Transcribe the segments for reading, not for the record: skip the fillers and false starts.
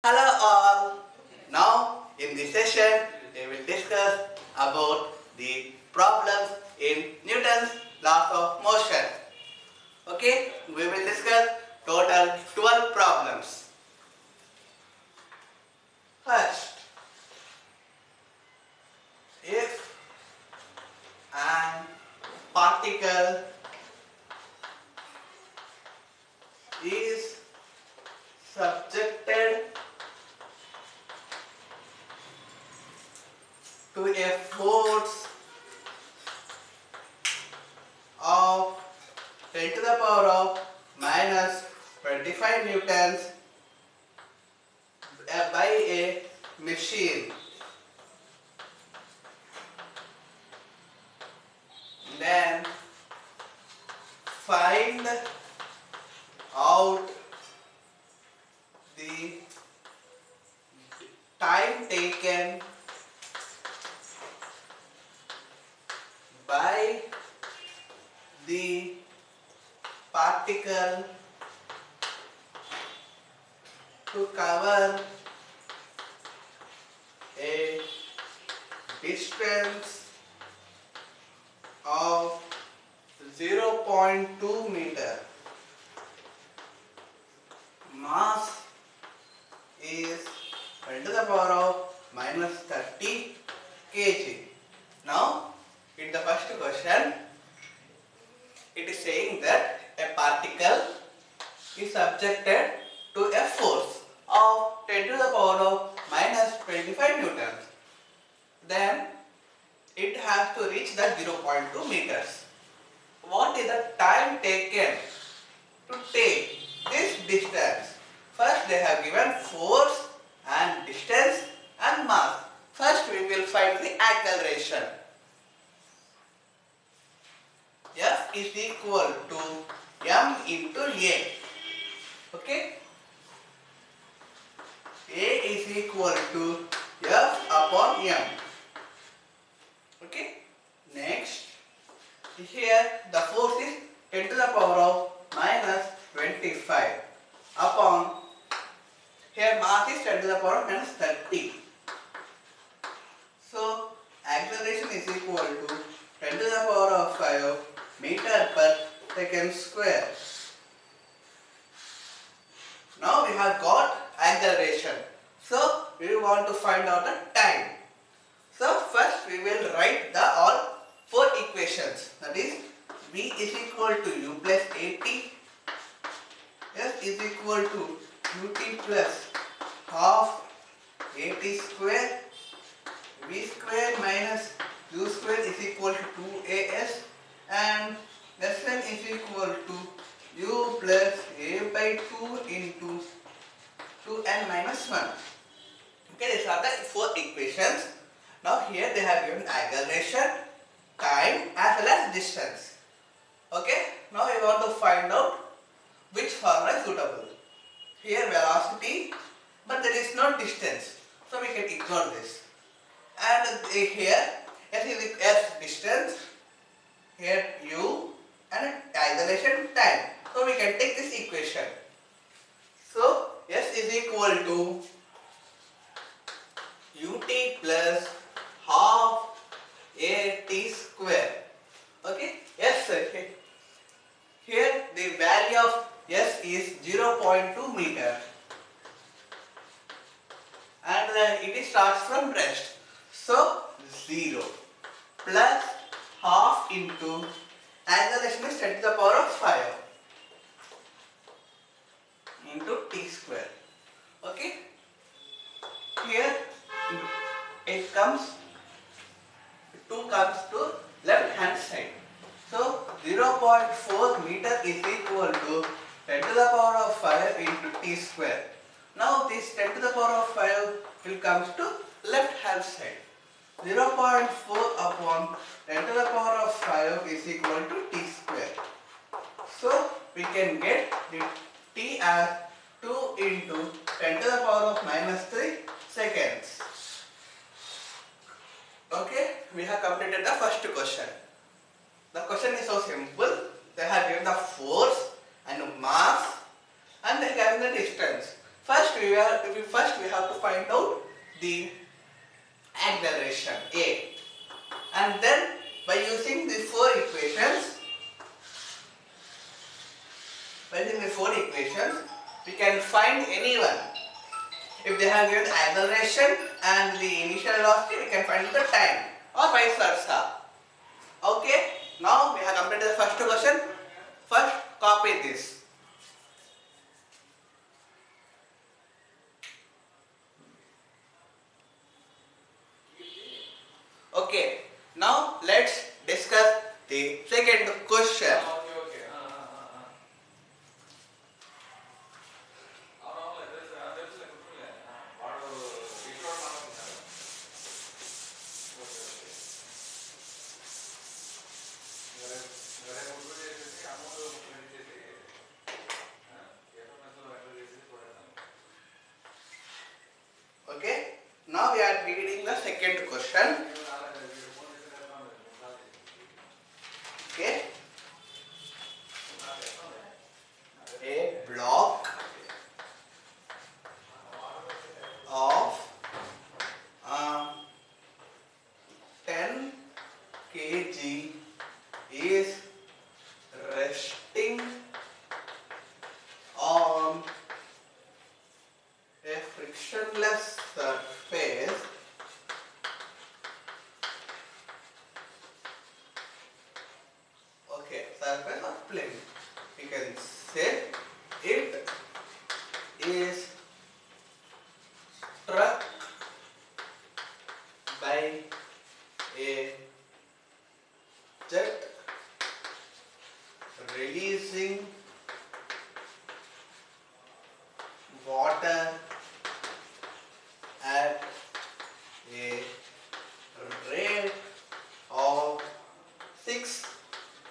Hello all. Now in this session we will discuss about the problems in Newton's laws of motion. Okay, we will discuss total 12 problems. First, if an particle is subjected to a force of 10 to the power of minus 25 newtons by a machine, then find out the time taken by the particle to cover a distance of 0.2 meter. Mass is 10 to the power of minus 30 kg. Now, in the first question, it is saying that a particle is subjected to a force of 10 to the power of minus 25 newtons. Then it has to reach the 0.2 meters. What is the time taken to take this distance? First they have given force and distance and mass. First we will find the acceleration. F is equal to m into a. Okay? A is equal to F upon m. Okay? Next, here the force is 10 to the power of minus 25 upon, here mass is 10 to the power of minus 30. So, acceleration is equal to 10 to the power of 5 meter per second square. Now we have got acceleration. So, we want to find out the time. So, first we will write the all four equations. That is, v is equal to u plus at, s is equal to ut plus half at square, v square minus u square is equal to 2as, and Sn is equal to u plus a by 2 into 2n minus 1. Okay, these are the four equations. Now here they have given acceleration, time as well as distance. Okay, now we want to find out which formula is suitable. Here velocity, but there is no distance, so we can ignore this. And here s is s distance, here u, and acceleration time. So we can take this equation. So s is equal to ut plus half at square. Okay, yes sir. Here the value of s is 0.2 meter, and it starts from rest. So 0 plus half into acceleration is 10 to the power of 5 into t square. Okay, here it comes, 2 comes to left hand side. So 0.4 meter is equal to 10 to the power of 5 into t square. Now this 10 to the power of 5 will come to left hand side. 0.4 upon 10 to the power of 5 is equal to t square. So we can get the t as 2 into 10 to the power of minus 3 seconds. Okay, we have completed the first question. The question is so simple. They have given the force and mass and they have given the distance. first we have to find out the acceleration A, and then by using the four equations, we can find anyone. If they have given the acceleration and the initial velocity, we can find the time, or vice versa. Okay, now we have completed the first question. First, copy this. Okay, now let's discuss the second question. Okay, now we are reading the second question. Okay, a block of 10 kg is resting on a frictionless surface surface of plane. We can say it is struck by a jet releasing water at a rate of 6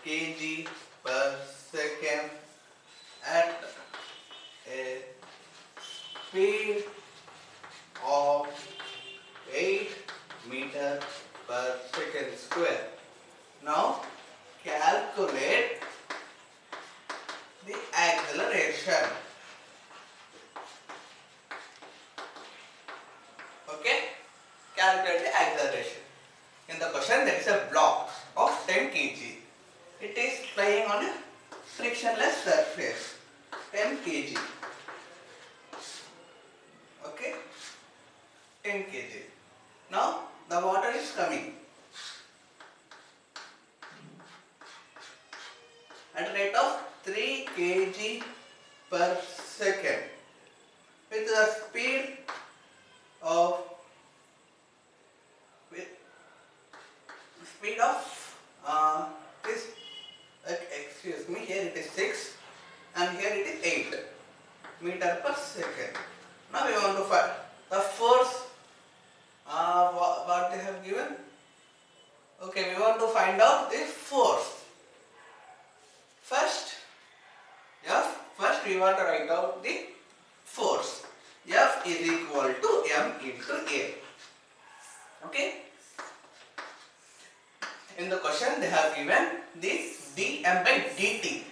kg per second at a speed of 8 meter per second square. Now calculate the acceleration. Okay, calculate the acceleration. In the question, there is a block of 10 kg. It is lying on a frictionless surface, 10 kg. Okay, 10 kg. Now the water is coming at a rate of 3 kg per second with the speed of this excuse me, here it is 6 and here it is 8 meter per second. Now we want to find the force. What they have given? Okay, we want to find out the force. First we want to write out the force. F is equal to m into A. Okay. In the question they have given this dm by dt.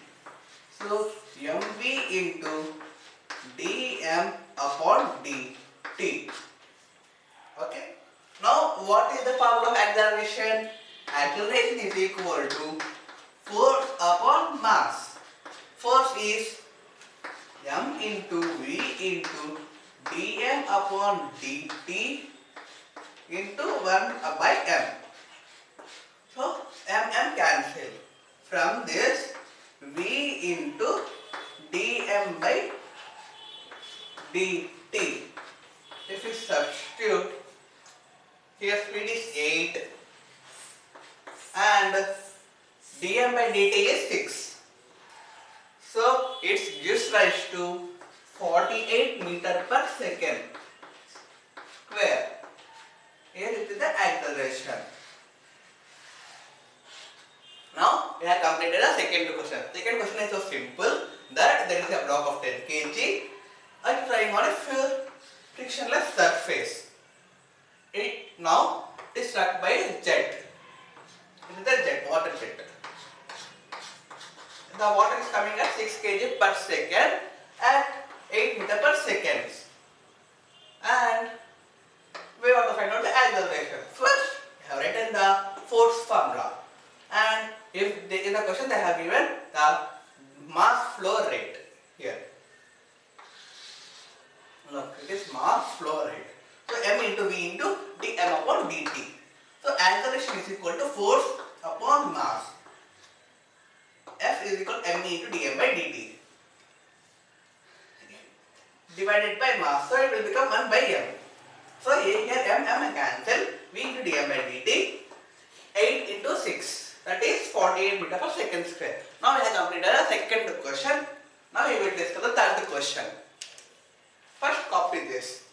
So mv into dm upon dt. Okay. Now what is the formula of acceleration? Acceleration is equal to force upon mass. Force is m into v into dm upon dt into 1 by m. So m cancel. From this v into dm by dt. If we substitute, here speed is 8 and dm by dt is 6. So it gives rise to 48 meter per second square. Here it is the acceleration. Now we have completed the second question. Second question is so simple that there is a block of 10 kg and lying on a frictionless surface. It now is struck by a jet. This is the jet, water jet. The water is coming at 6 kg per second at 8 meter per second. written the force formula. And if in the question they have given the mass flow rate here. Look, it is mass flow rate. So m into v into dm upon dt. So acceleration is equal to force upon mass. F is equal to me into dm by dt divided by mass. So it will become 1 by m. So here m cancel, v into dm by dt, 8 into 6, that is 48 meter per second square. Now we have completed the second question. Now we will discuss the third question. First copy this.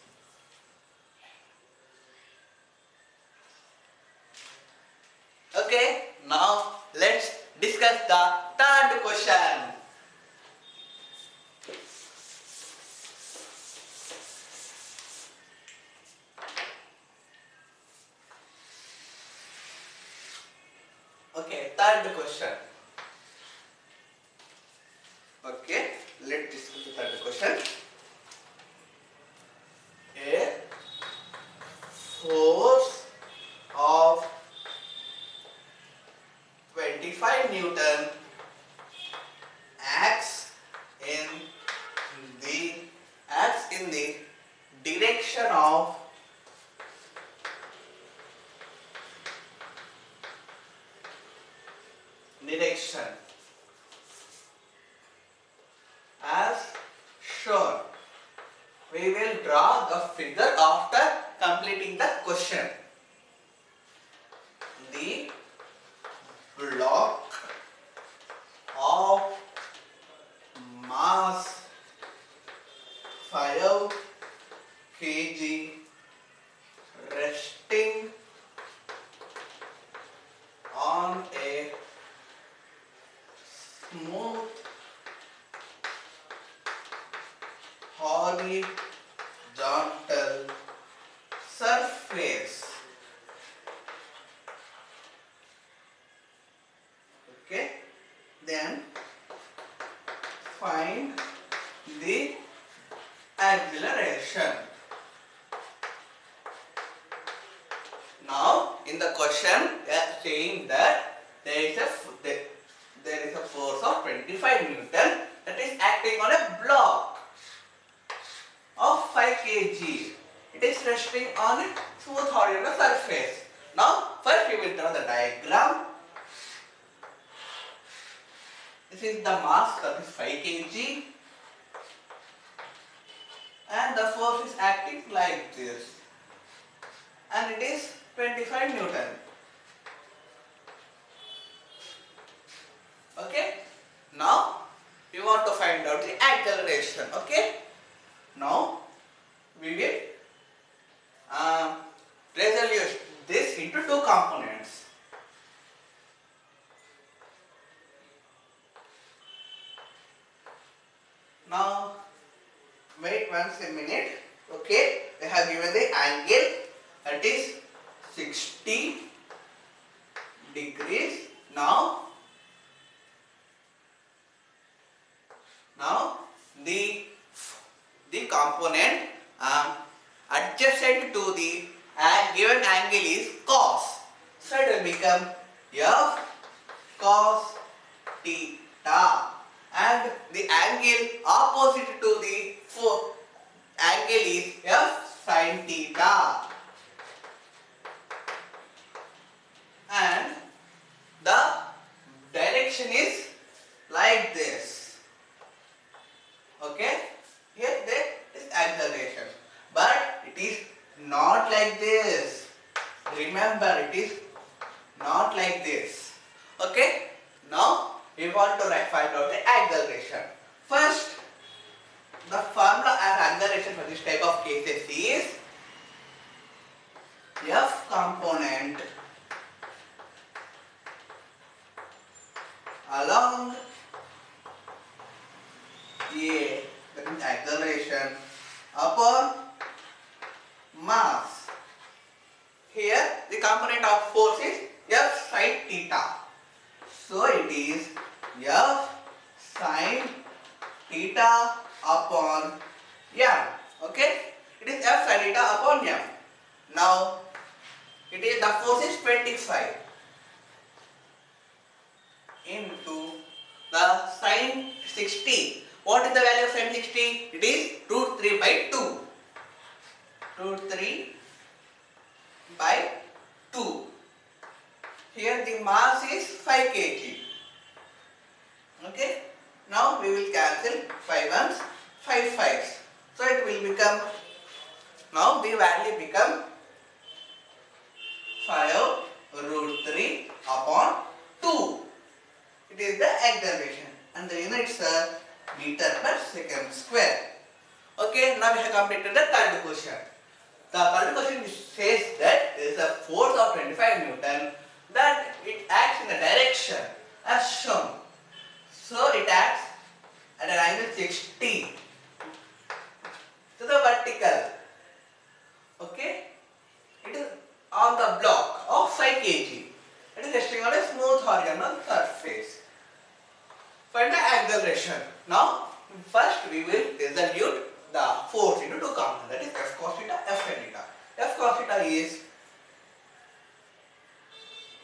Okay, now let's discuss the third question. Okay, third question. Okay, let's discuss the third question. A force of 25 Newton acts in the direction of as shown. We will draw the figure after completing the question. The block of mass 5 kg resting on a smooth horizontal surface. Okay, then find the acceleration. Now in the question they are saying that there is a force of 25 Newton that is acting on a block of 5 kg. It is resting on a smooth horizontal surface. Now first we will draw the diagram. This is the mass, that is 5 kg, and the force is acting like this, and it is 25 Newton. Okay, now we want to find out the acceleration. Okay, now we will resolve this into two components. Now wait once a minute. Okay, they have given the angle, that is 60 degrees. Now the component adjacent to the given angle is cos. So it will become F cos theta, and the angle opposite to the angle is F sin theta, and the direction is like this. Okay, here there is acceleration, but it is not like this. Remember, it is not like this. Okay, now we want to find out the acceleration. First, the formula and acceleration for this type of cases is F component along A, that means acceleration, upon mass. Here the component of force is F sin theta. So it is F sin theta upon m. Okay, it is F sin theta upon m. Now It is the force is 25 into the sin 60. What is the value of sin 60? It is root 3 by 2. Root 3 by 2. Here the mass is 5 kg. Okay. Now we will cancel 5 ones, 5 fives. So it will become, now the value become 5 root 3 upon 2. It is the acceleration and the units are meter per second square. Okay, now we have completed the third question. The third question says that there is a force of 25 Newton that it acts in a direction as shown. So it acts at an angle 60 to the vertical. Okay, it is on the block of 5 kg. It is resting on a smooth horizontal surface. Find the acceleration. Now, first we will resolve the force into two components, that is F cos theta, F sin theta. F cos theta is,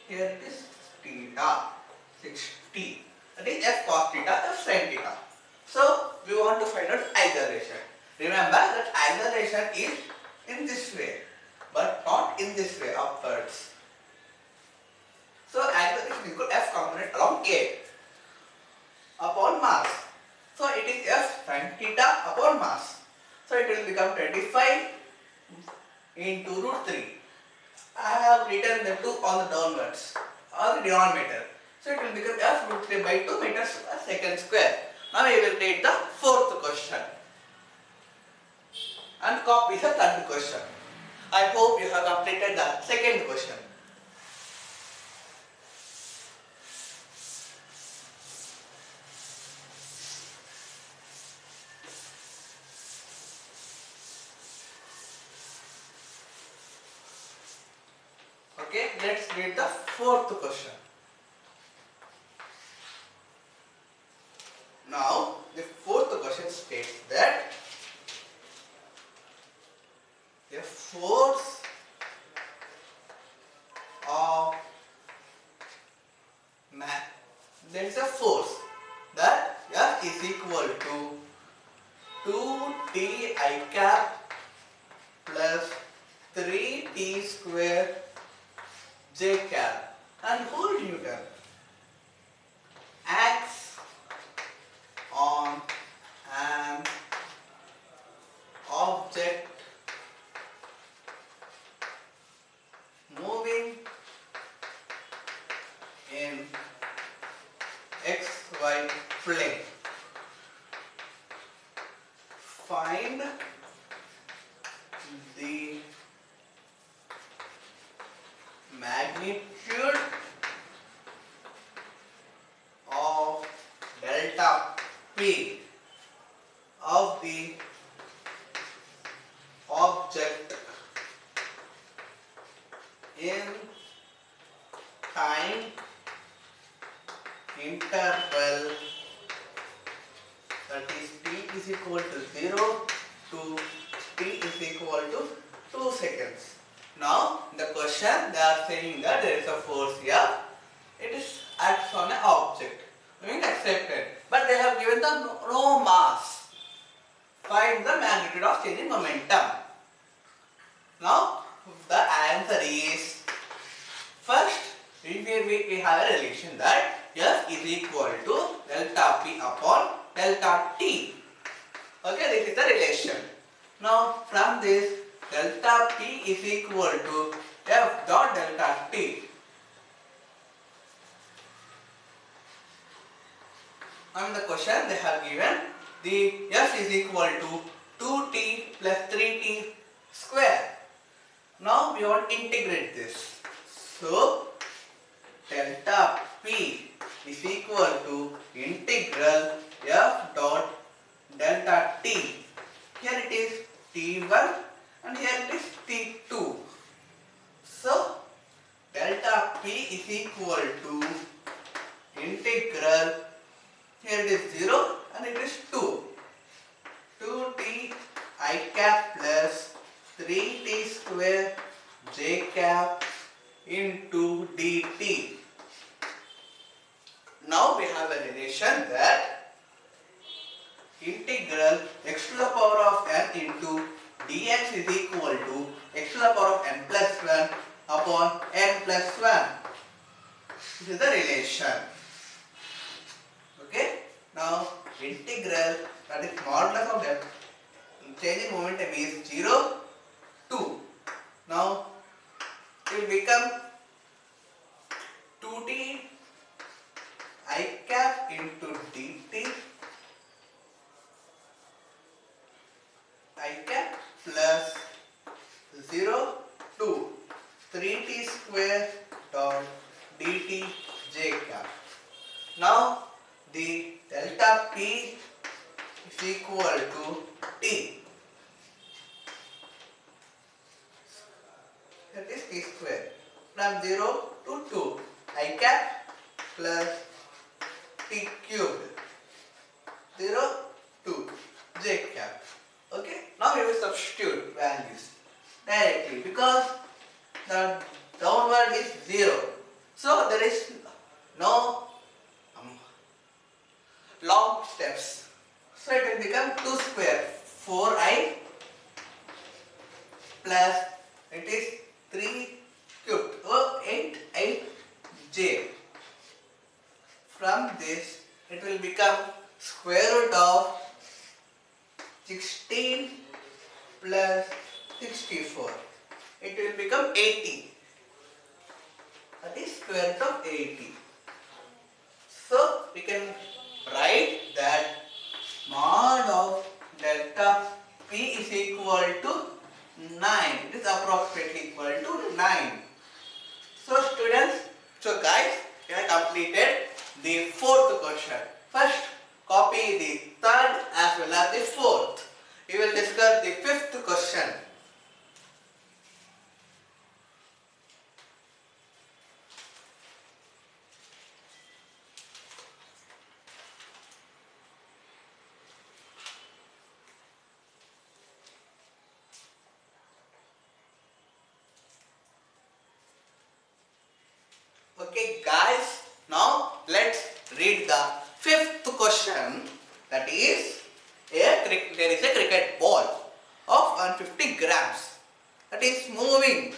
here it is theta 60, that is F cos theta, F sin theta. So we want to find out acceleration. Remember that acceleration is in this way, but not in this way, upwards. So acceleration is equal to F component along A upon mass. So it is F sin theta upon mass. So it will become 25 into root 3. I have written the 2 on the downwards or the denominator. So it will become F root 3 by 2 meters per second square. Now we will take the fourth question and copy the third question. I hope you have completed the second question. Okay, let's read the fourth question. Now, the fourth question states that the force of mass, there is a force that F is equal to 2t I cap plus 3t square j cap, and whole Newton acts on an object moving in xy plane. Find the magnitude of delta P of the object in time interval, that is t is equal to 0 to t is equal to 2 seconds. Now, in the question they are saying that there is a force here. It is acts on an object. Meaning accepted. But they have given the no mass. Find the magnitude of change in momentum. Now, the answer is, first we have a relation that F is equal to delta P upon delta T. Okay, this is the relation. Now, from this, delta P is equal to F dot delta T. Now in the question they have given the F is equal to 2t plus 3t square. Now we want to integrate this. So delta P is equal to integral F dot delta T. Here it is T1 and here it is T2. So delta P is equal to integral, here it is 0 and it is 2. 2t I cap plus 3t square j cap into dt. Now we have a relation that integral x to the power of n into dx is equal to x to the power of n plus 1 upon n plus 1. This is the relation. Okay. Now integral, that is modulus of them, change in momentum is 0 2. Now it will become 2t I cap into dt I cap plus 0 2 3t square dot dt j cap. Now the delta p is equal to t, that is t square, from 0 to 2 I cap plus t cubed 0 2 j cap. Okay, now we will substitute values directly because the downward is 0, so there is no long steps, so it will become 2 square 4i plus it is 3 cubed, so 8j. From this it will become square root of 16 plus 64. It will become 80. That is square root of 80. So we can write that mod of delta p is equal to 9. It is approximately equal to 9. So students, so guys, we have completed the fourth question. First, copy the third as well as the fourth. We will discuss the fifth question. Okay guys, now let's read the fifth question. That is, there is a cricket ball of 150 grams that is moving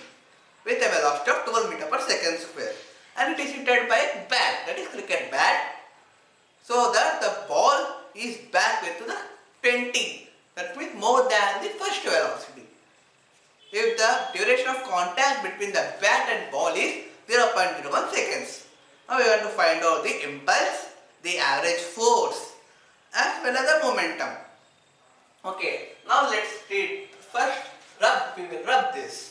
with a velocity of 12 meter per second square, and it is hit by a bat, that is cricket bat, so that the ball is back with the 20, that means more than the first velocity. If the duration of contact between the bat and ball is 0.01 seconds. Now we want to find out the impulse, the average force, as well as the momentum. Okay, now let's read. First, we will rub this.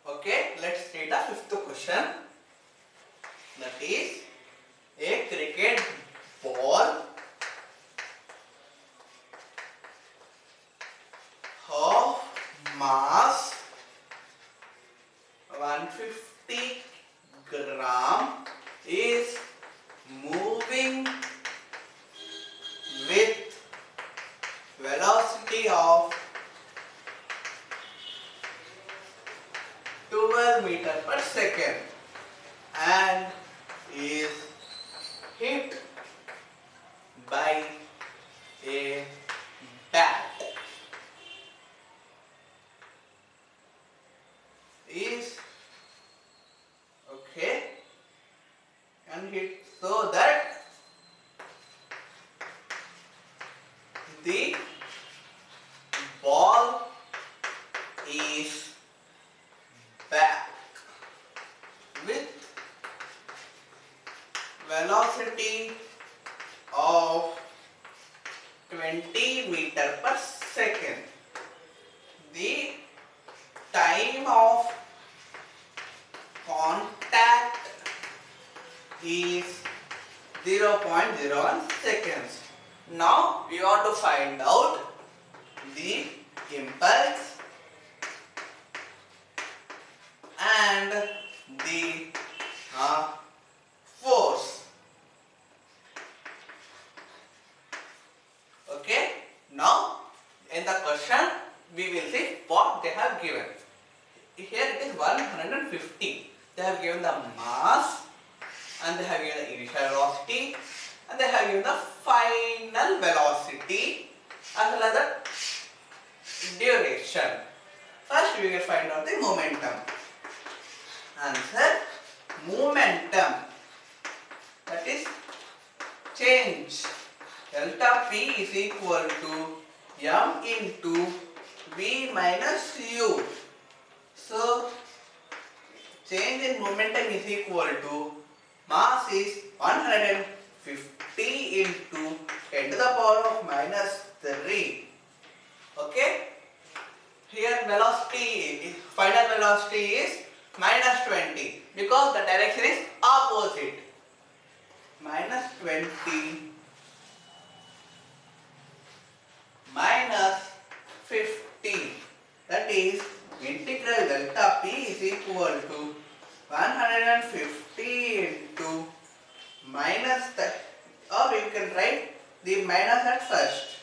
Okay, let's read the fifth question. That is, a cricket ball of mass 150 gram is moving with velocity of 12 meter per second and is hit by a bat. Is okay and hit so that the ball is back with velocity of 20 meter per second. The time of contact is 0.01 seconds. Now we want to find out the impulse and the force. Okay. Now in the question we will see what they have given. Here it is 150. They have given the mass and they have given the initial velocity and they have given the final velocity as well as the duration. First we will find out the momentum. Answer: momentum, that is change. Delta P is equal to m into v minus u. So change in momentum is equal to mass is 150 into 10 to the power of minus 3. Okay. Here velocity, final velocity is minus 20 because the direction is opposite. Minus 20 minus 50, that is integral delta P is equal to 150 into minus, or you can write the minus at first,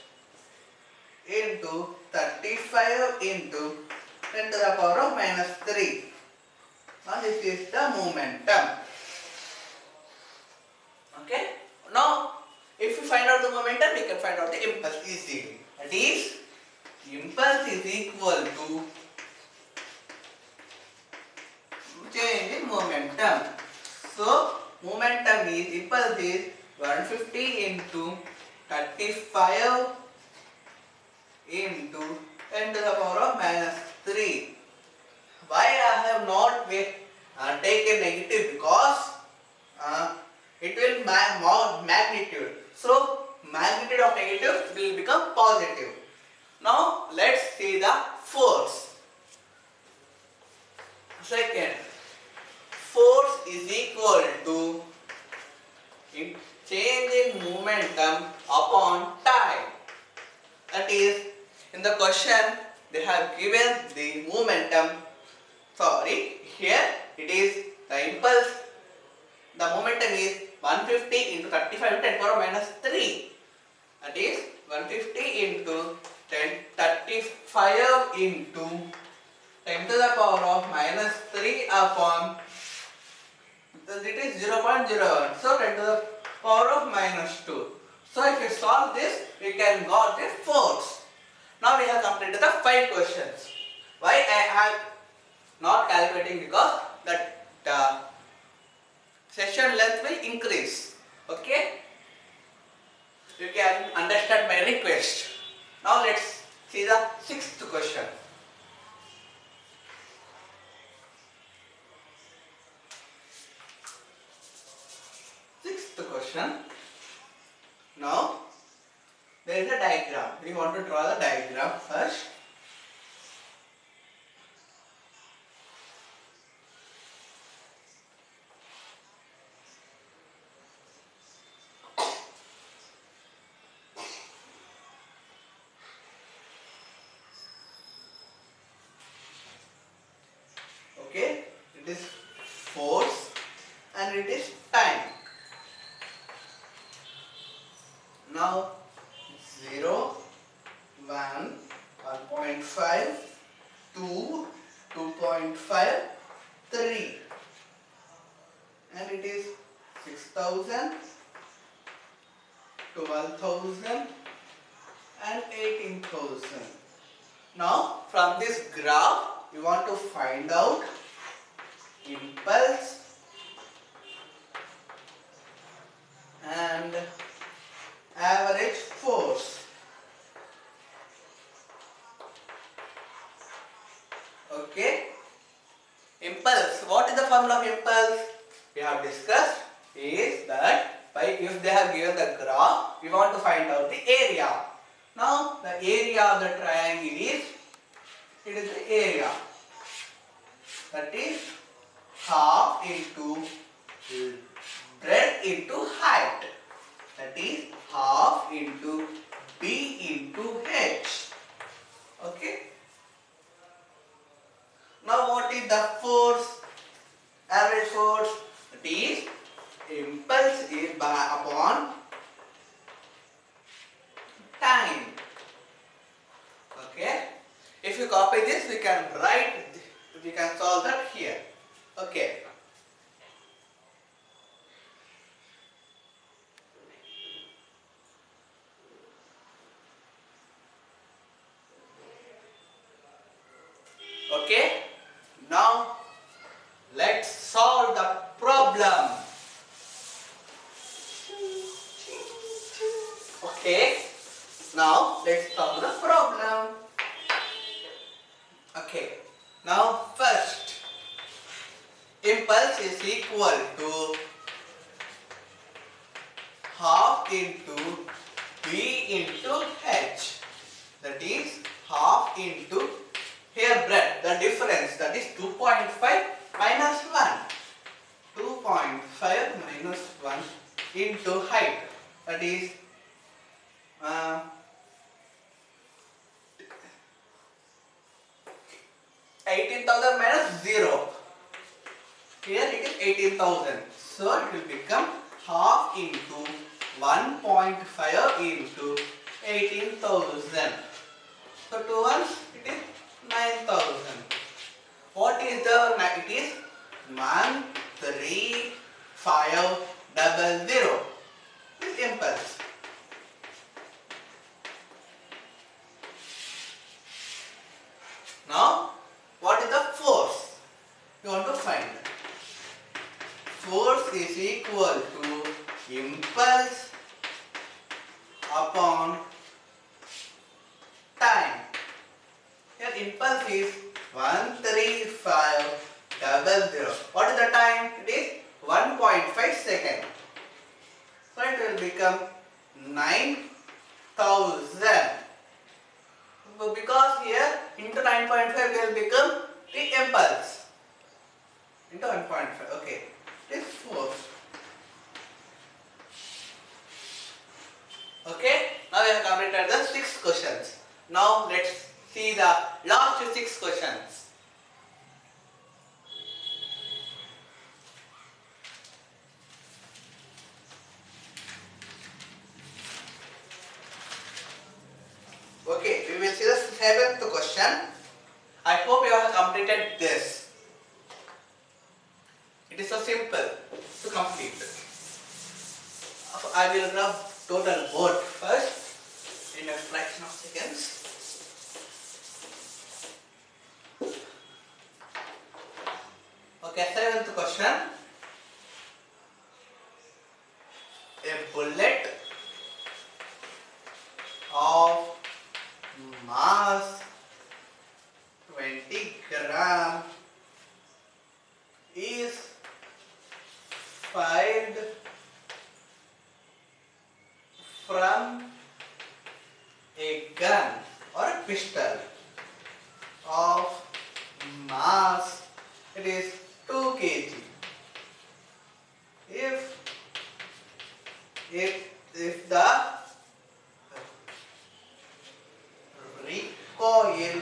into 35 into 10 to the power of minus 3. Now this is the momentum. Okay. Now if we find out the momentum, we can find out the impulse easily. That is, impulse is equal to change in momentum. So momentum is, impulse is 150 into 35 into 10 to the power of minus 3. Why I have not taken negative? Because it will magnitude. So magnitude of negative will become positive. Now let's see the force. Second, force is equal to change in momentum upon time. That is, in the question they have given the momentum. Sorry, here it is the impulse. The momentum is 150 into 35 into 10 power minus 3. That is 150 into 35 into 10 to the power of minus 3 upon, it is 0.01. So 10 to the power of minus 2. So if you solve this, we can got the force. Now we have completed the 5 questions. Why I am not calculating? Because that session length will increase. Okay. You can understand my request. Now let's see the 6th question. Sixth question. Now there is a diagram. We want to draw the diagram first. Okay, it is force and it is time. Now 0, 1, 1.5, 2, 2.5, 3, and it is 6,000, 12,000 and 18,000. Now from this graph we want to find out impulse and average force. Okay. Impulse. What is the formula of impulse? We have discussed is that if they have given the graph, we want to find out the area. Now the area of the triangle is, it is the area, that is half into breadth into height, that is half into b into h. Okay. the force, average force? That is impulse is upon time. Okay. If you copy this, we can solve that here. Okay. Okay. Now let's solve the problem. Okay. Now let's solve the problem. Okay. Now first, impulse is equal to half into V into H. That is half into here breadth, the difference, that is 2.5 minus 1. 2.5 minus 1 into height, that is 18,000 minus 0. Here it is 18,000. So it will become half into 1.5 into 18,000. So 2 ones, it is 9,000. What is the, it is 13500. This impulse. Now, what is the force? You want to find. Force is equal to impulse upon time. Here impulse is 13500. What is the time? It is 1.5 seconds. So it will become 9,000. Because here into 9.5 will become the impulse. Into 1.5. Okay. This force. Okay. Now we have completed the 6 questions. Now let's see the last 6 questions. Okay, we will see the 7th question. I hope you have completed this. It is so simple to complete. I will rub total board first in a fraction of seconds. Okay, 7th question. A bullet of mass 20 gram is fired from a gun or a pistol of mass, it is 2 kg. If the recoil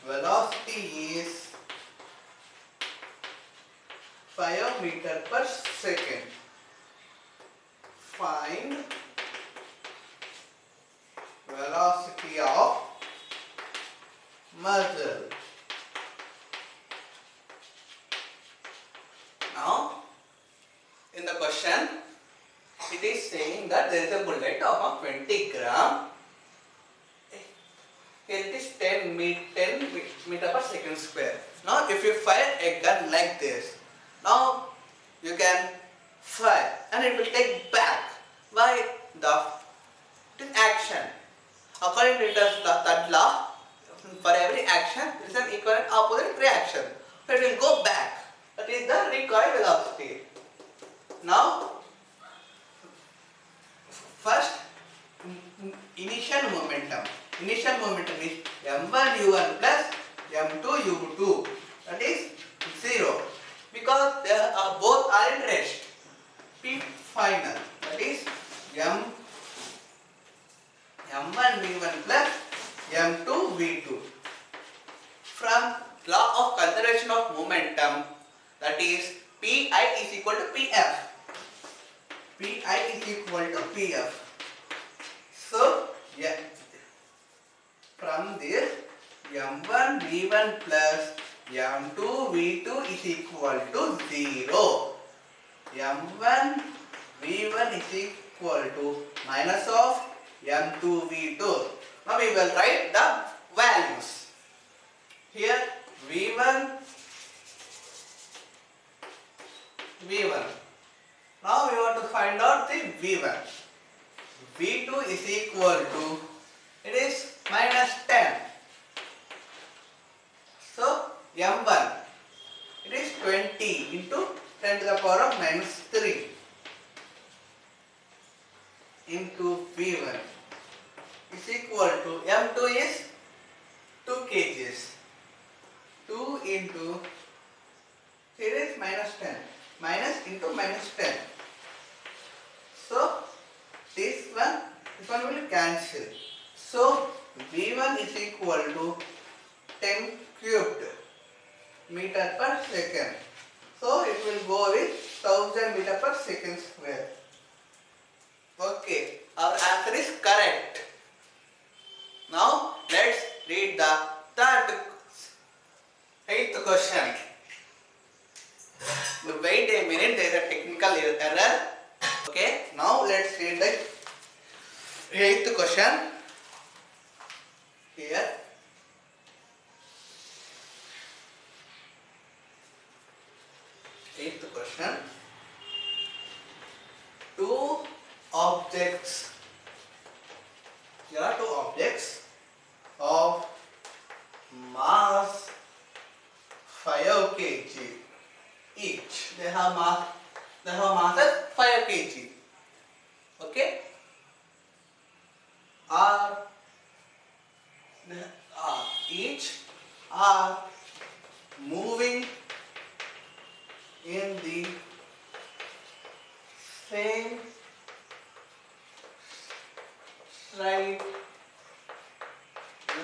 velocity is 5 meter per second, find velocity of muzzle. Now, in the question, it is saying that there is a bullet of 20 gram. Here it is 10 meter per second square. Now, if you fire a gun like this, now you can fire and it will take back. Why? It is action. According to the third law, for every action there is an equal and opposite reaction. So it will go back. That is the recoil velocity. Now, first initial momentum. Initial momentum is m1 u1 plus m2 u2. That is 0. Because they are both are in rest. P final. That is m1 v1 plus m2 v2. from law of conservation of momentum, that is Pi is equal to Pf. Pi is equal to Pf. So, yeah, from this m1 v1 plus m2 v2 is equal to 0. m1 v1 is equal to minus of m2 v2. Now we will write the values. Here v1. Now we want to find out the v1. v2 is equal to, it is minus 10. So m1, it is 20 into 10 to the power of minus 3 into v1 is equal to, m2 is 2 kgs. 2 into, here is minus 10. Minus into minus 10. So this one will cancel. So v1 is equal to 10 cubed meter per second. So it will go with 1000 meter per second square. Okay, our answer is correct. Now let's read the eighth question. Wait a minute, there is a technical error. Okay, now let's read the eighth question. Here, eighth question. There are two objects of mass 5 kg each. They have mass as 5 kg. Okay? Each are moving in the same straight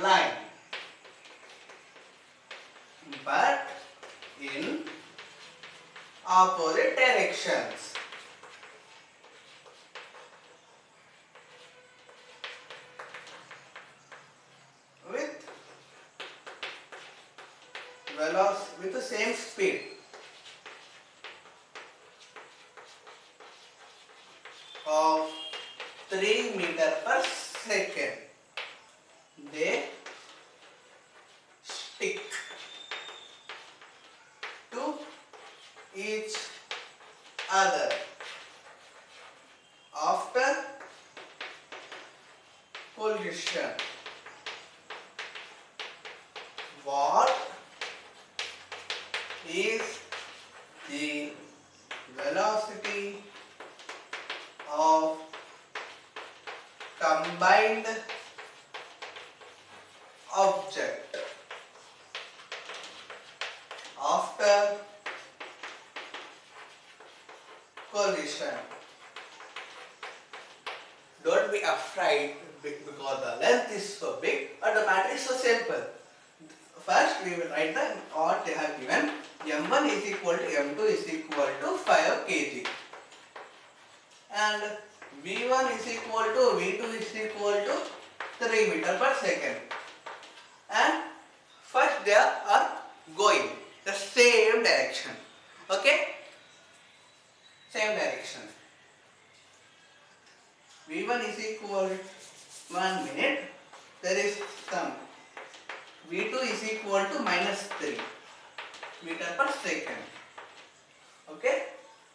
line, but in opposite directions. With the same speed. Of 3 meter per second. They stick to each other after collision. What is the velocity of combined object after collision? Don't be afraid because the length is so big and the matter is so simple. First we will write the what they have given. m1 is equal to m2 is equal to 5 kg and v1 is equal to v2 is equal to 3 meter per second, and first they are going the same direction. Okay, same direction. v1 is equal 1 minute, there is some v2 is equal to minus 3 meter per second. Okay,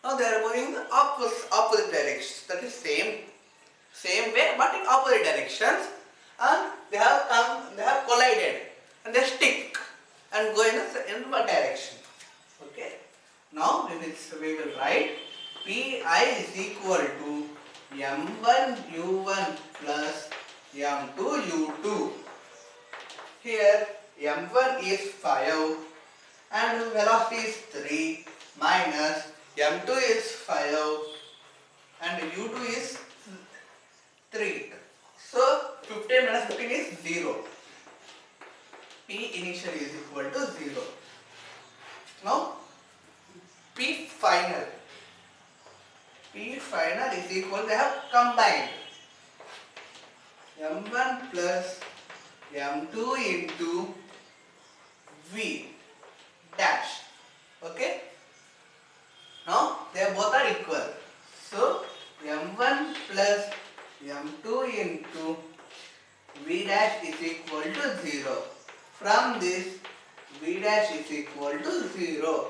now they are going the opposite directions, that is same way but in opposite directions, and they have collided and they stick and go in one direction. Okay, now we will write Pi is equal to m1 u1 plus m2 u2. Here m1 is 5 and velocity is 3 minus m2 is 5 and u2 is 3. So 15 minus 15 is 0. P initial is equal to 0. Now P final. P final is equal, they have combined M1 plus M2 into V dash. Okay. Now they both are equal. So M1 plus M2 into V dash is equal to 0. From this, V dash is equal to 0.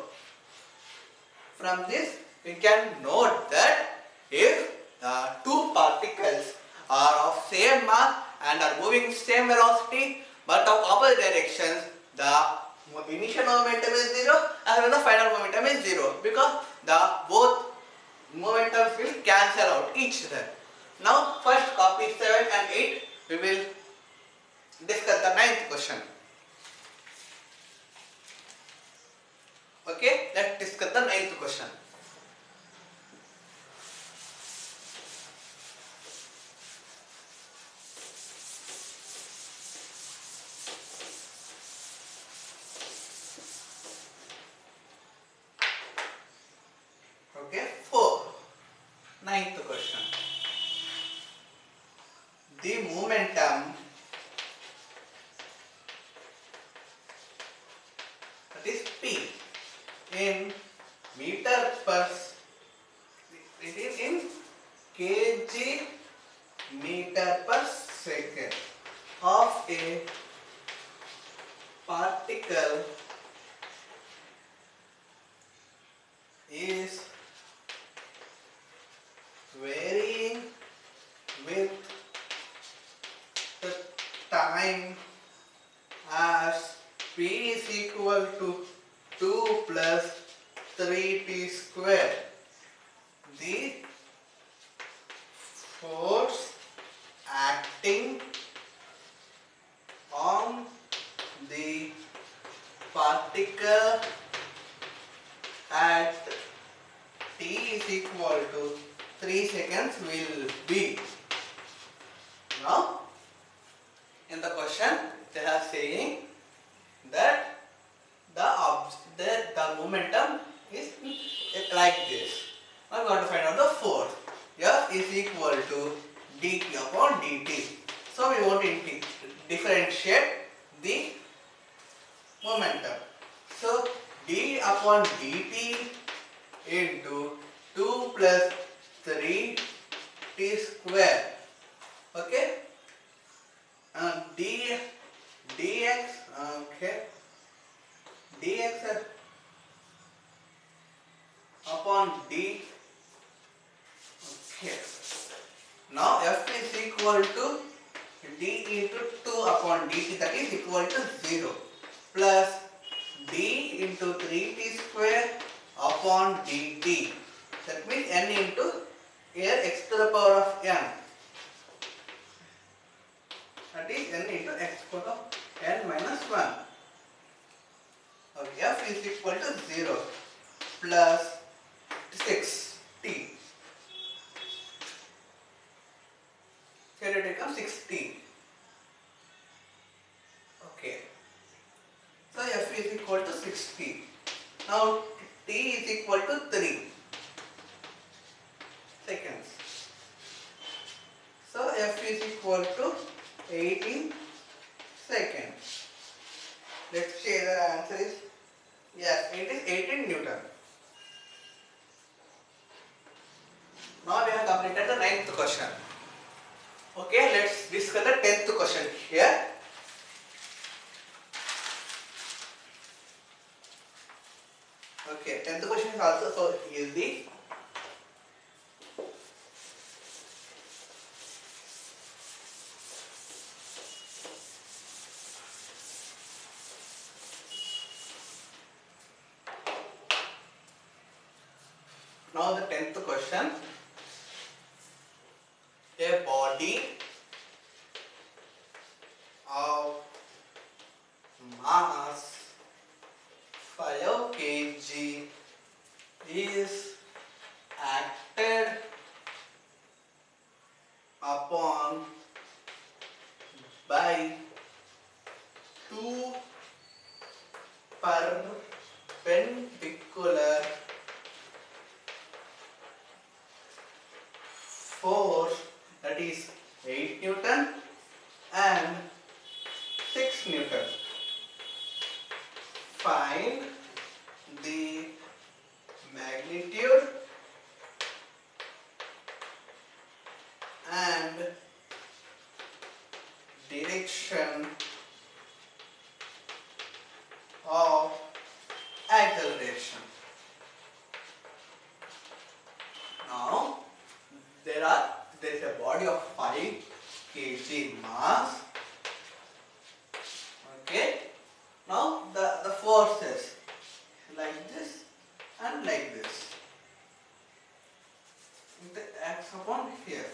From this, we can note that if the two particles are of same mass and are moving same velocity but of opposite directions, the initial momentum is 0 as well as the final momentum is 0, because the both momentums will cancel out each other. Now first copy 7 and 8, we will discuss the ninth question. Okay, let's discuss the ninth question. Okay, ninth question. The momentum, that is P, in meter per, it is in kg meter per second of a particle is varying with the time as P is equal to 2 plus 3t square. The force acting on the particle at t is equal to 3 seconds will be. Now, in the question, they are saying that the momentum is like this. Now, we want to find out the force. F is equal to dt upon dt. So, we want to differentiate the momentum. So, d upon dt into 2 plus 3 t square. Okay. Dx, okay, dx upon d. Okay. Now f is equal to d into 2 upon dt, that is equal to 0, plus d into 3t square upon dt, that means n into here x to the power of n, that is n into x to the power of n minus 1. Okay, f is equal to 0 plus 6t. Here it becomes 6t. Okay. So f is equal to 6t. Now t is equal to 3 seconds. So f is equal to 18 seconds. Let's say the answer is, yes, it is 18 Newton. Now we have completed the 9th question. Okay, let's discuss the 10th question here. Okay, 10th question is also so easy. Now the 10th question. A body of mass 5 kg is acted upon by two perpendicular force, that is 8 Newton and 6 Newton. Find the magnitude and direction of acceleration. Now there is a body of 5 kg mass. Okay. Now the forces like this and like this. It acts upon here.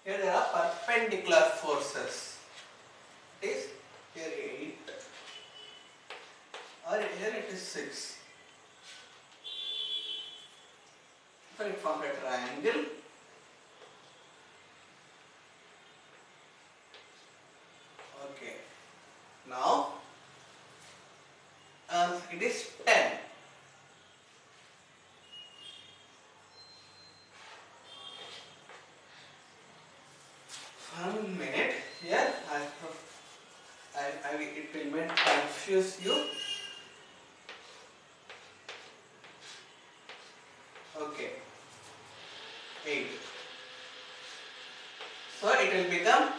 Here there are perpendicular forces. It is here 8 or here it is 6. So it forms a triangle. Okay. Now it is 10. One minute. Here it will not confuse you. Okay. 8. So it will become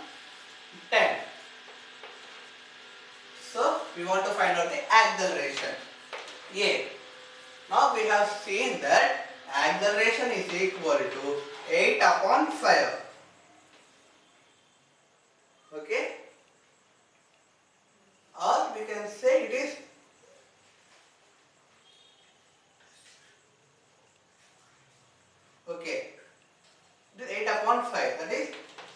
10. So we want to find out the acceleration. A. Now we have seen that acceleration is equal to 8 upon 5. Okay. Or we can say it is okay. It is 8 upon 5, that is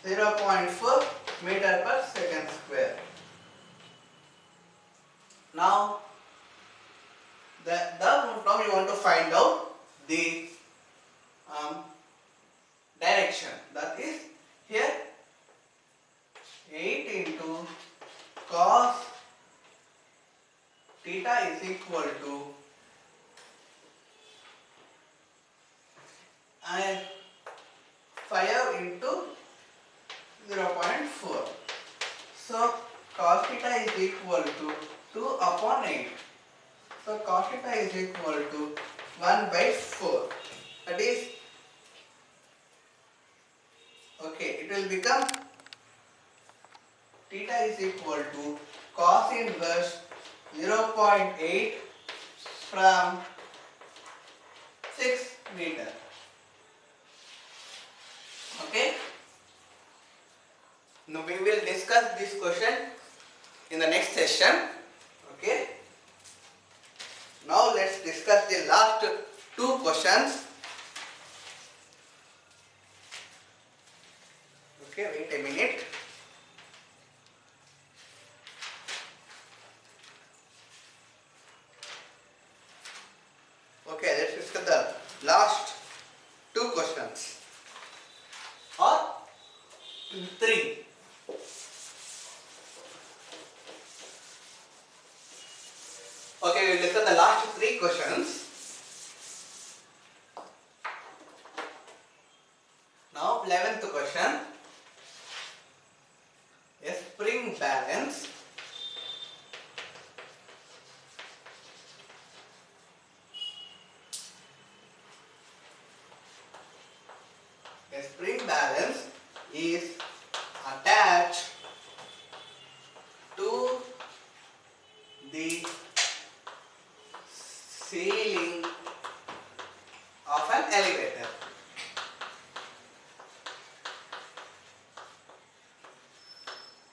0.4 meter per second square. Now now we want to find out the direction. That is here 8 into cos theta is equal to and 5 into 0.4. So cos theta is equal to 2 upon 8. So cos theta is equal to 1 by 4. That is okay. It will become theta is equal to cos inverse 0.8 from 6 meter. Okay. Now we will discuss this question in the next session. Okay. Now let's discuss the last 2 questions. Okay, wait a minute. Okay, let's discuss the last 2 questions or 3. Okay, we will discuss the last 3 questions. Now 11th question. A spring balance is attached to the ceiling of an elevator.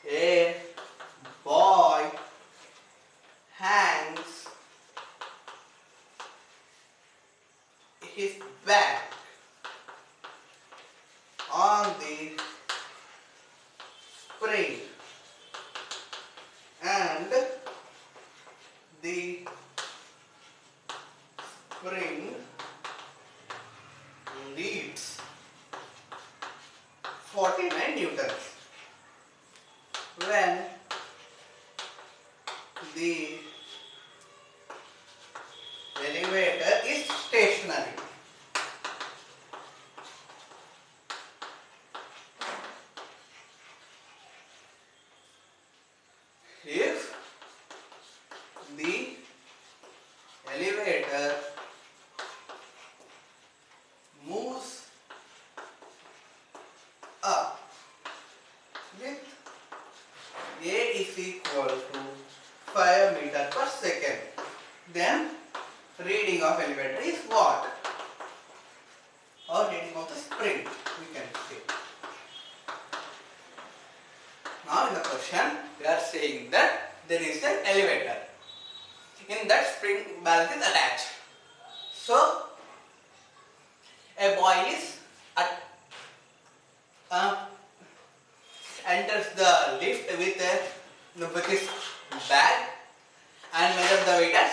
A boy hangs his bag on the spring and the spring leads 49 newtons. When the elevator is stationary. If the elevator moves up with A is equal to 5 meter per second, then reading of elevator is what? Or reading of the spring, we can say. Now in the question, we are saying that there is an elevator. In that spring balance is attached. So a boy is enters the lift with his bag and measures the weight as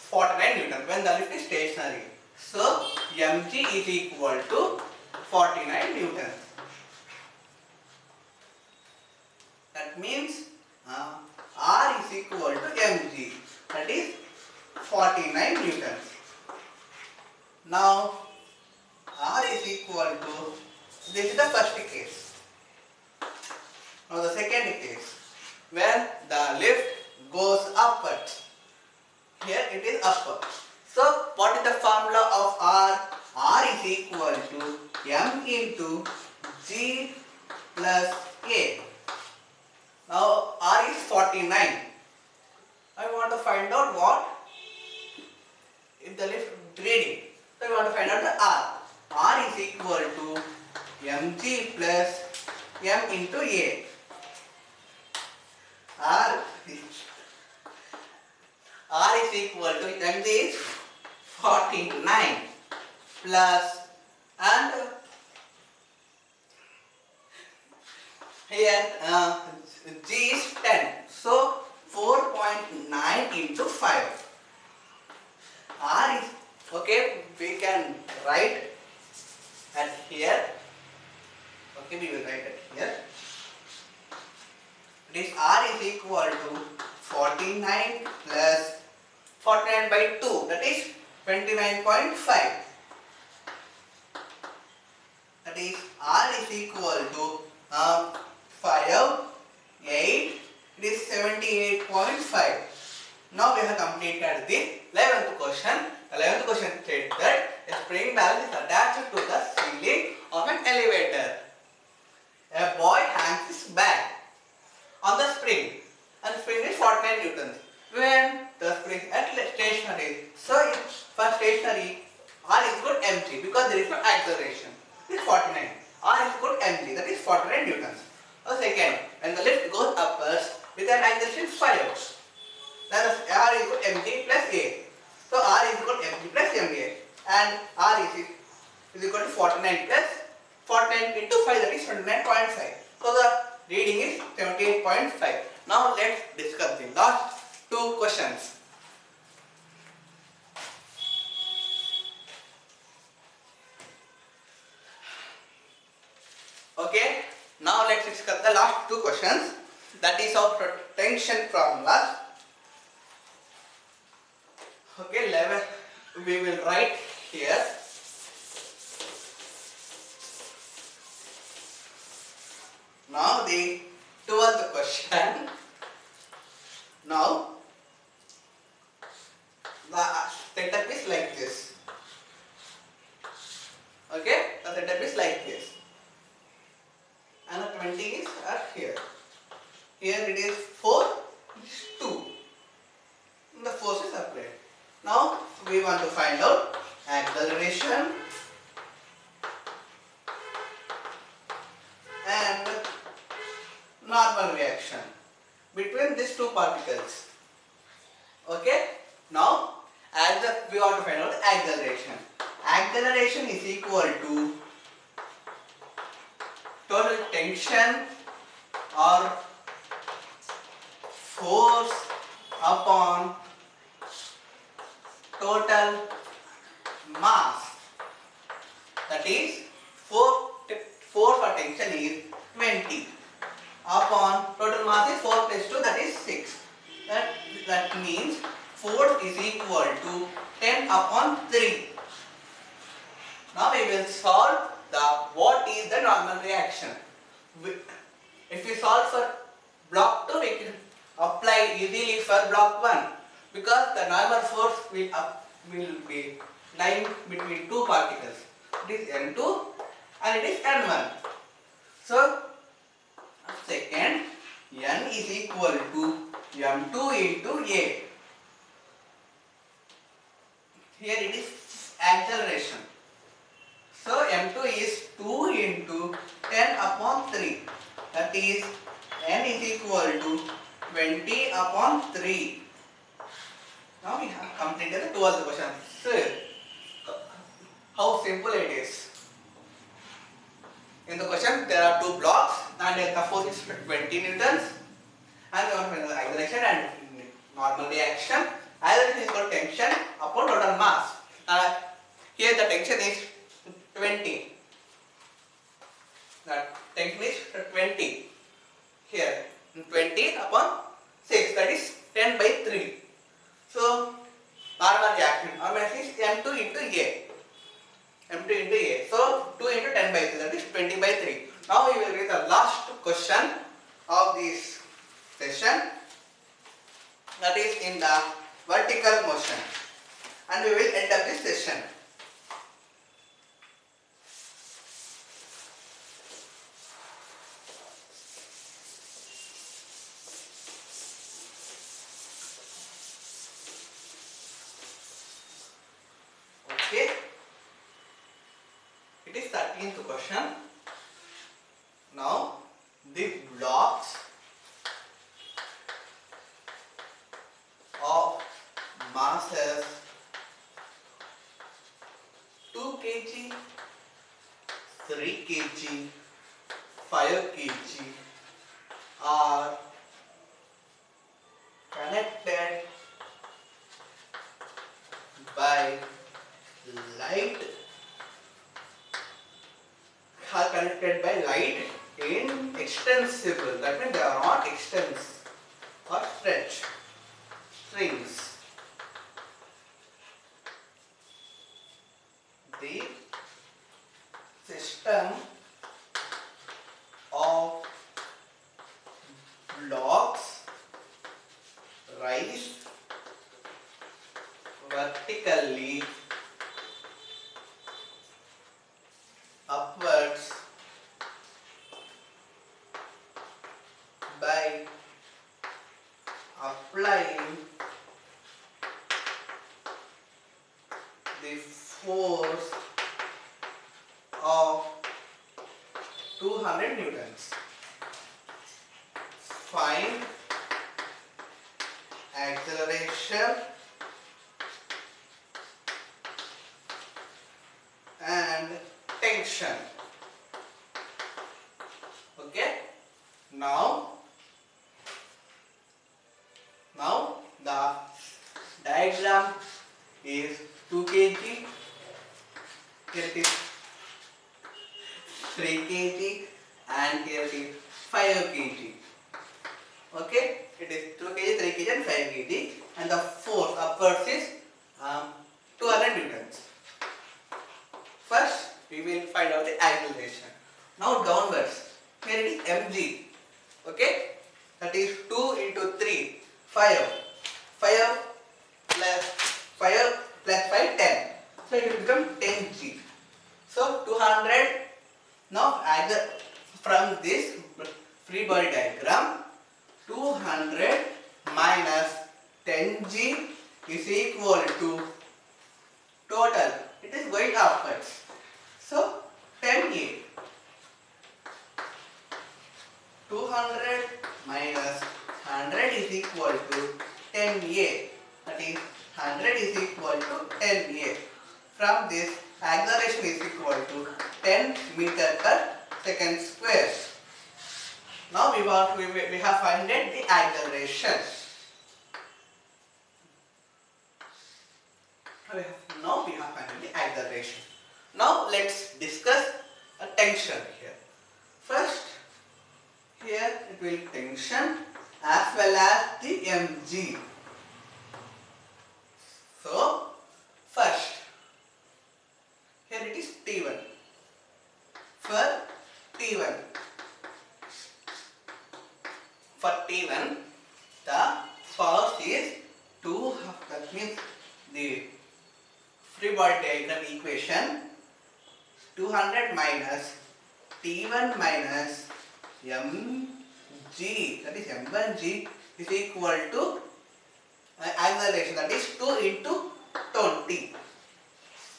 49 newton when the lift is stationary. So mg is equal to 49 newtons. That means R is equal to mg, that is 49 newtons. Now R is equal to, this is the first case. Now the second case, when the lift goes upwards, here it is upward. So what is the formula of R? R is equal to m into g plus a. Now R is 49. I want to find out what? If the lift reading. So we want to find out the R. R is equal to mg plus m into a. R is equal to mg is 49 plus, and here g is 10. So 4.9 into 5. R is, okay, we can write at here. Okay, we will write it here. This R is equal to 49 plus 49 by 2, that is 29.5. That is R is equal to 5, 8, it is 78.5. Now we have completed the 11th question. The 11th question states that a spring balance is attached to the ceiling of an elevator. A boy hangs his bag on the spring, and the spring is 49 newtons. When the spring is at stationary, so for stationary, R is equal to mg because there is no acceleration. It is 49. R is equal to mg, that is 49 newtons. So second, when the lift goes upwards with an acceleration 5, then R is equal to mg plus a. So R is equal to mg plus ma, and R is equal to 49 plus 49 into 5, that is 29.5. So the reading is 78.5. Now let's discuss the last two questions. Okay, now let's discuss the last two questions, that is of tension formulas. Okay, 11 we will write here. Now the 12th question. Now the setup is like this. Okay, the setup is like this. And the 20 is at here. Here it is 4, it is 2. And the force is applied. Now we want to find out acceleration and normal reaction between these two particles. Okay, now we want to find out acceleration. Acceleration is equal to total tension or force upon total mass. That is, force for tension is 20 upon total mass is 4 plus 2, that is 6. That means force is equal to 10 upon 3. Now we will solve what is the normal reaction. If we solve for block 2, we can apply easily for block 1 because the normal force will be lying between two particles. It is N2 and it is N1. So second, N is equal to M2 into A. Here it is acceleration. So M2 is 2 into 10 upon 3. That is N is equal to 20 upon 3. Now we have completed the 12th question. So how simple it is. In the question there are two blocks and the force is 20 newtons and we want to find the acceleration and normal reaction. Acceleration is equal to tension upon total mass. Here the tension is 20. That tension is 20. Here 20 upon 6, that is 10 by 3. So normal reaction is M2 into A. M2 into A. So 2 into 10 by 3, that is 20 by 3. Now we will read the last question of this session, that is in the vertical motion, and we will end up this session. Okay, it is 13th question. Now the blocks of masses 2 kg, 3 kg, 5 kg are connected by light in extensible, that means they are not extends or stretch strings. The system of blocks rise vertically upwards by applying the force of 200 newtons. Find acceleration and tension. Okay, now the diagram is 2 kg, here it is 3 kg and here it is 5 kg. Okay, it is 2 kg, 3 kg and 5 kg, and the force upwards is 200 newtons. First we will find out the acceleration. Now downwards, here it is mg. Okay, that is 2 into 3, 5. 5 plus 5 plus 5, 10. So it will become 10g. So 200. Now from this free body diagram, 200 minus 10g is equal to total. It is going upwards. So 10a. 200 minus 100 is equal to 10a. That is 100 is equal to 10a. From this, acceleration is equal to 10 meter per second square. Now we have found the acceleration. Now we have found the acceleration. Now let's discuss a tension here. First, here it will tension as well as the mg. So first here it is T1. For T1, the force is 2, that means the free body diagram equation 200 minus T1 minus mg, that is m1g is equal to acceleration, that is 2 into 20.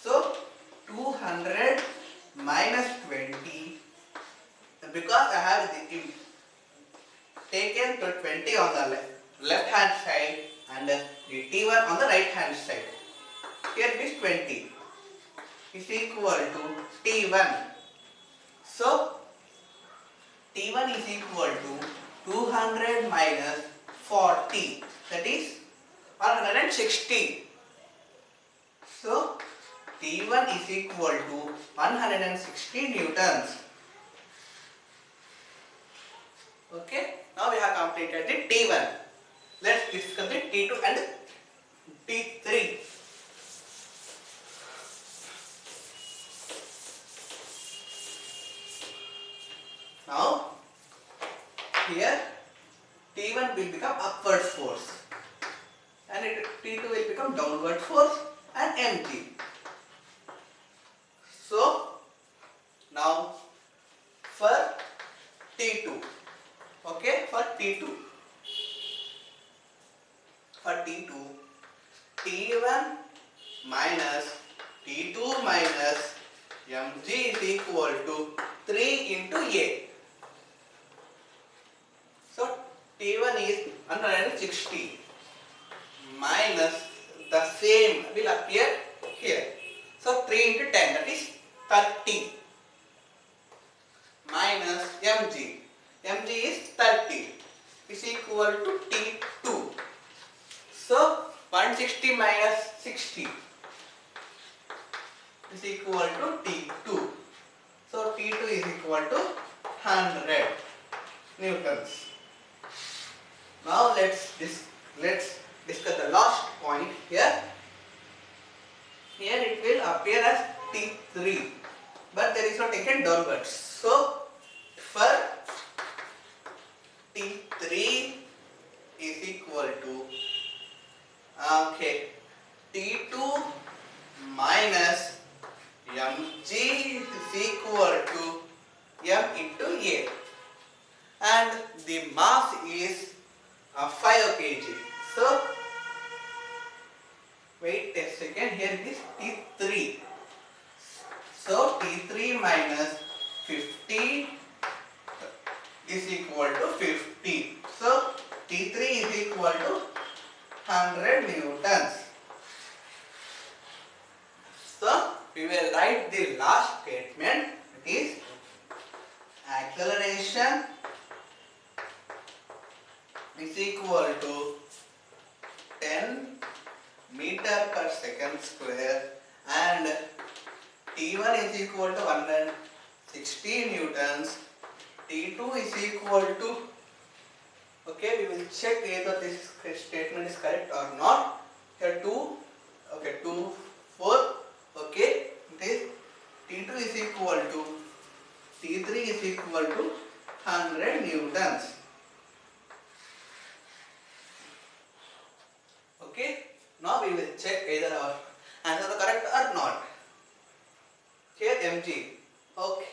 So 200 minus 20, because I have taken to 20 on the left hand side and the T1 on the right hand side. Here it is 20 is equal to T1. So T1 is equal to 200 minus 40, that is 160. So T1 is equal to 160 newtons. Okay, now we have completed the T1. Let's discuss the T2 and T3. Now, here T1 will become upward force and T2 will become downward force and mg. So, now for T2, okay, for T2, T1 minus T2 minus mg is equal to 3 into A. So T1 is 160 minus the same will appear here. So 3 into 10, that is 30 minus mg. mg is 30 is equal to T2. So 160 minus 60 is equal to T2. So T2 is equal to 100 newtons. Now let's discuss the last point here. Here it will appear as T3, but there is no taken downwards. So for T3 is equal to T2 minus mg is equal to m into A, and the mass is 5 kg. So wait a second, here it is T3. So T3 minus 50 is equal to 50. So T3 is equal to 100 newtons. So we will write the last statement, it is acceleration is equal to 10 meter per second square and T1 is equal to 160 newtons, T2 is equal to, okay, we will check whether this statement is correct or not. Here 2, okay, 2, 4, okay, this T2 is equal to, T3 is equal to 100 newtons. Okay, now we will check either our answers are correct or not. Here mg, okay,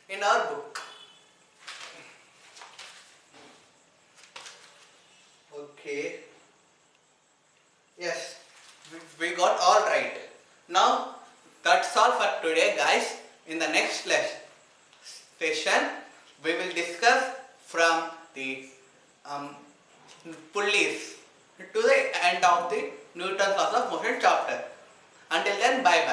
in our book. Okay, yes, we got all right. Now that's all for today, guys. In the next session we will discuss from the pulleys to the end of the Newton's laws of motion chapter. Until then, bye bye.